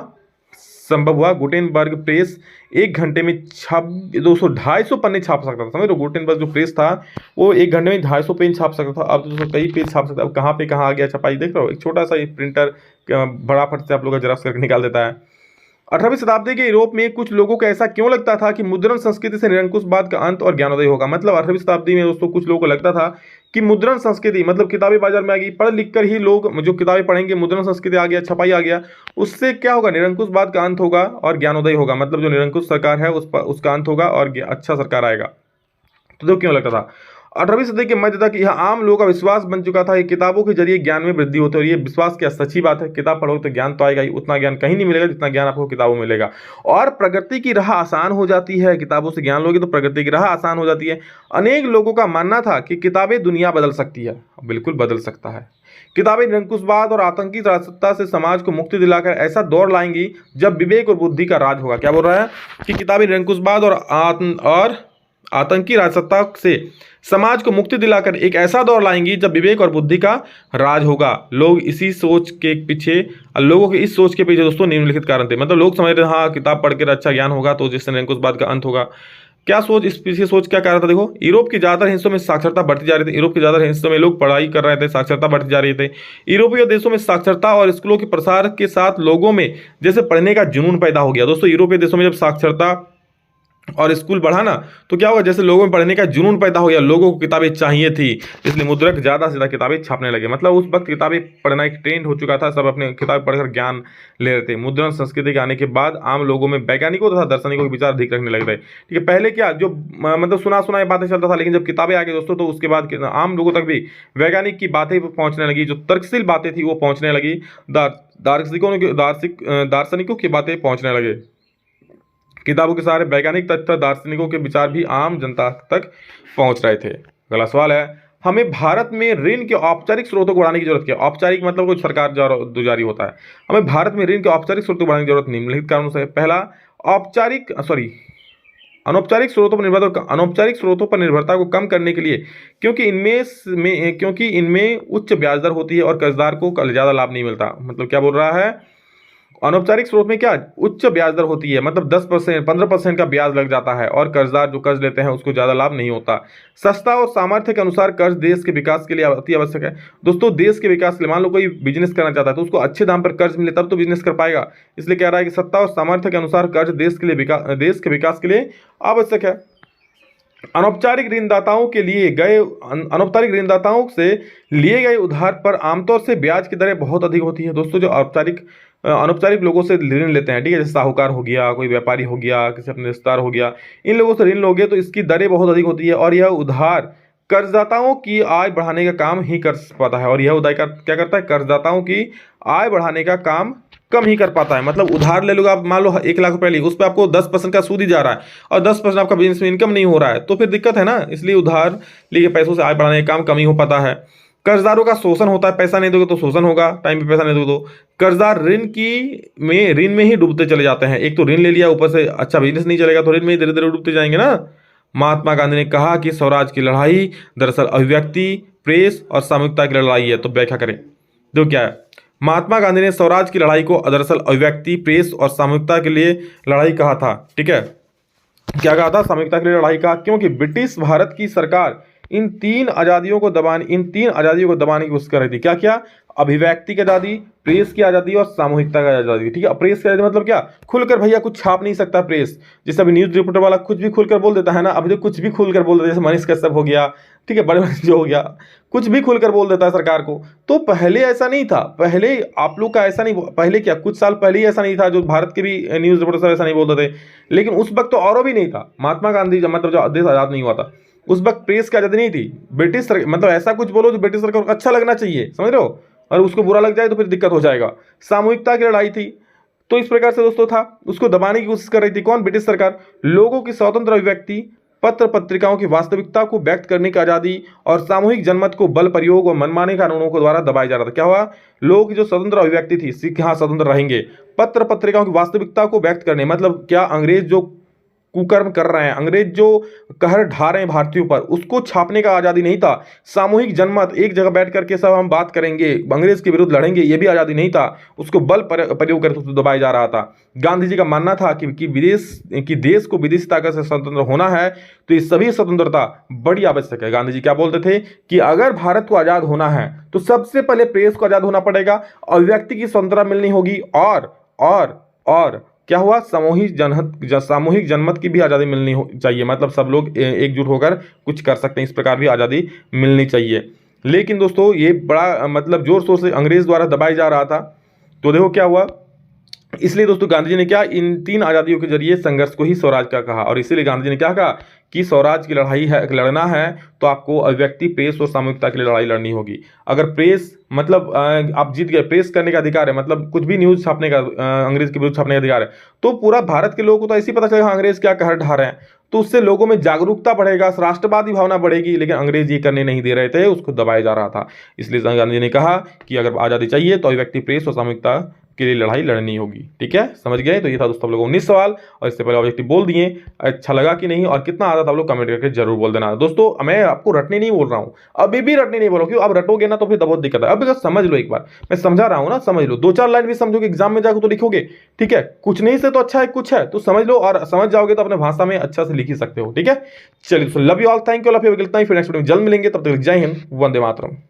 संभव हुआ। गुटेनबर्ग प्रेस 1 घंटे में 250 पन्ने छाप सकता था। समझ लो, गुटेनबर्ग जो प्रेस था वो 1 घंटे में 250 पेज छाप सकता था। अब तो दोस्तों कई पेज छाप सकता है। अब कहाँ पे कहाँ आ गया छपाई, देख रहे हो, एक छोटा सा प्रिंटर बड़ा फट से आप लोग का जेरॉक्स करके निकाल देता है। 18वीं शताब्दी के यूरोप में कुछ लोगों को ऐसा क्यों लगता था कि मुद्रण संस्कृति से निरंकुशवाद का अंत और ज्ञानोदय होगा। मतलब 18वीं शताब्दी में दोस्तों कुछ लोगों को लगता था कि मुद्रण संस्कृति, मतलब किताबें बाजार में आ गई, पढ़ लिख कर ही लोग जो किताबें पढ़ेंगे, मुद्रण संस्कृति आ गया, छपाई आ गया, उससे क्या होगा, निरंकुशवाद का अंत होगा और ज्ञानोदय होगा। मतलब जो निरंकुश सरकार है उसका अंत होगा और अच्छा सरकार आएगा। तो क्यों लगता था। 18वीं सदी के मध्य तक यह आम लोगों का विश्वास बन चुका था कि किताबों के जरिए ज्ञान में वृद्धि होती है। और ये विश्वास क्या सच्ची बात है, किताब पढ़ोगे तो ज्ञान तो आएगा ही, उतना ज्ञान कहीं नहीं मिलेगा जितना ज्ञान आपको किताबों में मिलेगा। और प्रगति की राह आसान हो जाती है, किताबों से ज्ञान लोगे तो प्रगति की राह आसान हो जाती है। अनेक लोगों का मानना था कि किताबें दुनिया बदल सकती है। बिल्कुल बदल सकता है। किताबें निरंकुशवाद और आतंकी राजसत्ता से समाज को मुक्ति दिलाकर ऐसा दौर लाएंगी जब विवेक और बुद्धि का राज होगा। क्या बोल रहा है कि किताबें निरंकुशवाद और आतंकी राजसत्ता से समाज को मुक्ति दिलाकर एक ऐसा दौर लाएंगी जब विवेक और बुद्धि का राज होगा। लोगों की इस सोच के पीछे दोस्तों निम्नलिखित कारण थे। मतलब लोग समझ रहे थे हाँ किताब पढ़ कर अच्छा ज्ञान होगा तो जिससे निरंकुशवाद का अंत होगा। क्या सोच, इस पीछे सोच क्या कारण था, देखो, यूरोप के ज्यादातर हिस्सों में साक्षरता बढ़ती जा रही थी। यूरोप के ज्यादातर हिस्सों में लोग पढ़ाई कर रहे थे, साक्षरता बढ़ती जा रही थी। यूरोपीय देशों में साक्षरता और स्कूलों के प्रसार के साथ लोगों में जैसे पढ़ने का जुनून पैदा हो गया। दोस्तों यूरोपीय देशों में जब साक्षरता और स्कूल बढ़ा ना तो क्या होगा, जैसे लोगों में पढ़ने का जुनून पैदा हो गया, लोगों को किताबें चाहिए थी, इसलिए मुद्रक ज़्यादा से ज़्यादा किताबें छापने लगे। मतलब उस वक्त किताबें पढ़ना एक ट्रेंड हो चुका था, सब अपने किताब पढ़कर ज्ञान ले रहे थे। मुद्रण संस्कृति के आने के बाद आम लोगों में वैज्ञानिकों तथा दार्शनिकों के विचार अधिक रखने लग गए। ठीक है, पहले क्या जो मतलब सुना बातें चलता था, लेकिन जब किताबें आ गई दोस्तों तो उसके बाद आम लोगों तक भी वैज्ञानिक की बातें पहुँचने लगी, जो तर्कशील बातें थी वो पहुँचने लगी, दार्शनिकों की बातें पहुँचने लगे। किताबों के सहारे वैज्ञानिक तथ्य दार्शनिकों के विचार भी आम जनता तक पहुंच रहे थे। अगला सवाल है, हमें भारत में ऋण के औपचारिक स्रोतों को बढ़ाने की जरूरत क्या है। औपचारिक मतलब कोई सरकार जारी होता है। हमें भारत में ऋण के औपचारिक स्रोतों को बढ़ाने की जरूरत निम्नलिखित कारणों से। पहला, अनौपचारिक स्रोतों पर निर्भरता को कम करने के लिए, क्योंकि इनमें उच्च ब्याज दर होती है और कर्जदार को ज्यादा लाभ नहीं मिलता। मतलब क्या बोल रहा है, अनौपचारिक स्रोत में क्या उच्च ब्याज दर होती है, मतलब 10% 15% का ब्याज लग जाता है और कर्जदार जो कर्ज लेते हैं उसको ज्यादा लाभ नहीं होता। सस्ता और सामर्थ्य के अनुसार कर्ज देश के विकास के लिए अति आवश्यक है। दोस्तों देश के विकास के लिए, मान लो कोई बिजनेस करना चाहता है तो उसको अच्छे दाम पर कर्ज मिले तब तो बिजनेस कर पाएगा। इसलिए कह रहा है कि सत्ता और सामर्थ्य के अनुसार कर्ज देश के विकास के लिए आवश्यक है। अनौपचारिक ऋणदाताओं से लिए गए उधार पर आमतौर से ब्याज की दरें बहुत अधिक होती है। दोस्तों जो अनौपचारिक लोगों से ऋण लेते हैं, ठीक है, जैसे साहूकार हो गया, कोई व्यापारी हो गया, किसी अपने रिश्तेदार हो गया, इन लोगों से ऋण लोगे तो इसकी दरें बहुत अधिक होती है और यह उधार कर्जदाताओं की आय बढ़ाने का काम ही कर पाता है। और यह उधार क्या करता है, कर्जदाताओं की आय बढ़ाने का काम कम ही कर पाता है। मतलब उधार ले लोगे आप, मान लो 1 लाख रुपए लिए, उस पर आपको 10% का सूद ही जा रहा है और 10% आपका बिजनेस में इनकम नहीं हो रहा है, तो फिर दिक्कत है ना। इसलिए उधार लिए पैसों से आय बढ़ाने का काम कम ही हो पाता है। कर्जदारों का शोषण होता है, पैसा नहीं दोगे तो शोषण होगा, टाइम पे पैसा नहीं दोगे तो कर्जदार ऋण में ही डूबते चले जाते हैं। एक तो ऋण ले लिया, ऊपर से अच्छा बिजनेस नहीं चलेगा तो ऋण में ही धीरे धीरे डूबते जाएंगे ना। महात्मा गांधी ने कहा कि स्वराज की लड़ाई दरअसल अभिव्यक्ति, प्रेस और सामूहिकता की लड़ाई है। तो व्याख्या करें, जो क्या है, महात्मा गांधी ने स्वराज की लड़ाई को दरअसल अभिव्यक्ति, प्रेस और सामूहिकता के लिए लड़ाई कहा था। ठीक है, क्या कहा था, सामूहिकता के लिए लड़ाई कहा, क्योंकि ब्रिटिश भारत की सरकार इन तीन आजादियों को दबाने की कोशिश कर रही थी। क्या क्या, अभिव्यक्ति की आजादी, प्रेस की आजादी और सामूहिकता की आजादी। ठीक है, प्रेस की आजादी मतलब क्या, खुलकर भैया कुछ छाप नहीं सकता प्रेस, जैसे अभी न्यूज रिपोर्टर वाला कुछ भी खुलकर बोल देता है ना, अभी तो कुछ भी खुलकर बोल देता है, जैसे मनीष कश्यप हो गया, ठीक है, बड़े जो हो गया, कुछ भी खुलकर बोल देता है सरकार को। तो पहले ऐसा नहीं था, पहले आप लोग का ऐसा नहीं, पहले क्या कुछ साल पहले ही ऐसा नहीं था, जो भारत के भी न्यूज रिपोर्टर सब ऐसा नहीं बोलते थे। लेकिन उस वक्त तो और भी नहीं था, महात्मा गांधी मतलब जो देश आजाद नहीं हुआ था उस वक्त प्रेस की आजादी नहीं थी। ब्रिटिश सरकार मतलब ऐसा कुछ बोलो जो ब्रिटिश सरकार को अच्छा लगना चाहिए, समझ रहे हो, और उसको बुरा लग जाए तो फिर दिक्कत हो जाएगा। सामूहिकता की लड़ाई थी, तो इस प्रकार से दोस्तों था, उसको दबाने की कोशिश कर रही थी कौन, ब्रिटिश सरकार। लोगों की स्वतंत्र अभिव्यक्ति, पत्र पत्रिकाओं की वास्तविकता को व्यक्त करने की आजादी और सामूहिक जनमत को बल प्रयोग और मनमाने कानूनों के द्वारा दबाया जा रहा था। क्या हुआ, लोगों की जो स्वतंत्र अभिव्यक्ति थी, हाँ स्वतंत्र रहेंगे, पत्र पत्रिकाओं की वास्तविकता को व्यक्त करने, मतलब क्या अंग्रेज जो कुकर्म कर रहे हैं, अंग्रेज जो कहर ढा रहे हैं भारतीयों पर, उसको छापने का आज़ादी नहीं था। सामूहिक जनमत, एक जगह बैठ करके सब हम बात करेंगे, अंग्रेज के विरुद्ध लड़ेंगे, ये भी आज़ादी नहीं था। उसको बल प्रयोग करके उसको दबाया जा रहा था। गांधी जी का मानना था कि देश को विदेशी ताकत से स्वतंत्र होना है, तो ये सभी स्वतंत्रता बड़ी आवश्यक है। गांधी जी क्या बोलते थे कि अगर भारत को आज़ाद होना है तो सबसे पहले प्रेस को आज़ाद होना पड़ेगा, अभिव्यक्ति की स्वतंत्रता मिलनी होगी, और क्या हुआ, सामूहिक जनमत की भी आज़ादी मिलनी चाहिए, मतलब सब लोग एकजुट होकर कुछ कर सकते हैं, इस प्रकार भी आज़ादी मिलनी चाहिए। लेकिन दोस्तों ये बड़ा मतलब जोर शोर से अंग्रेज द्वारा दबाया जा रहा था। तो देखो क्या हुआ, इसलिए दोस्तों गांधी जी ने क्या, इन 3 आज़ादियों के जरिए संघर्ष को ही स्वराज का कहा। और इसीलिए गांधी जी ने क्या कहा कि स्वराज की लड़ाई है, लड़ना है तो आपको अभिव्यक्ति, प्रेस और सामूहिकता के लिए लड़ाई लड़नी होगी। अगर प्रेस मतलब आप जीत गए, प्रेस करने का अधिकार है, मतलब कुछ भी न्यूज़ छापने का, अंग्रेज के विरुद्ध छापने का अधिकार है, तो पूरा भारत के लोगों को तो ऐसे ही पता चलेगा अंग्रेज क्या कहर ढा रहे हैं। तो उससे लोगों में जागरूकता बढ़ेगा, राष्ट्रवादी भावना बढ़ेगी। लेकिन अंग्रेज ये करने नहीं दे रहे थे, उसको दबाया जा रहा था। इसलिए गांधी जी ने कहा कि अगर आज़ादी चाहिए तो अभिव्यक्ति, प्रेस और सामूहिकता के लिए लड़ाई लड़नी होगी। ठीक है, समझ गए। तो ये था दोस्तों आप लोगों को 19 सवाल, और इससे पहले ऑब्जेक्टिव बोल दिए। अच्छा लगा कि नहीं और कितना आता था आप लोग कमेंट करके जरूर बोल देना। दोस्तों मैं आपको रटने नहीं बोल रहा हूँ, अभी भी रटने नहीं बोल रहा हूँ, क्यों, अब रटोगे ना तो फिर बहुत दिक्कत है। अब बस समझ लो, एक बार मैं समझा रहा हूँ ना, समझ लो, 2-4 लाइन भी समझोगे, एग्जाम में जाकर तो लिखोगे। ठीक है, कुछ नहीं से तो अच्छा है कुछ है, तो समझ लो, और समझ जाओगे तो अपने भाषा में अच्छा से लिख ही सकते हो। ठीक है, चलिए, love you all, thank you, love you, फिर नेक्स्ट वीडियो में जल्द मिलेंगे, तब तक जय हिंद, वंदे मातरम।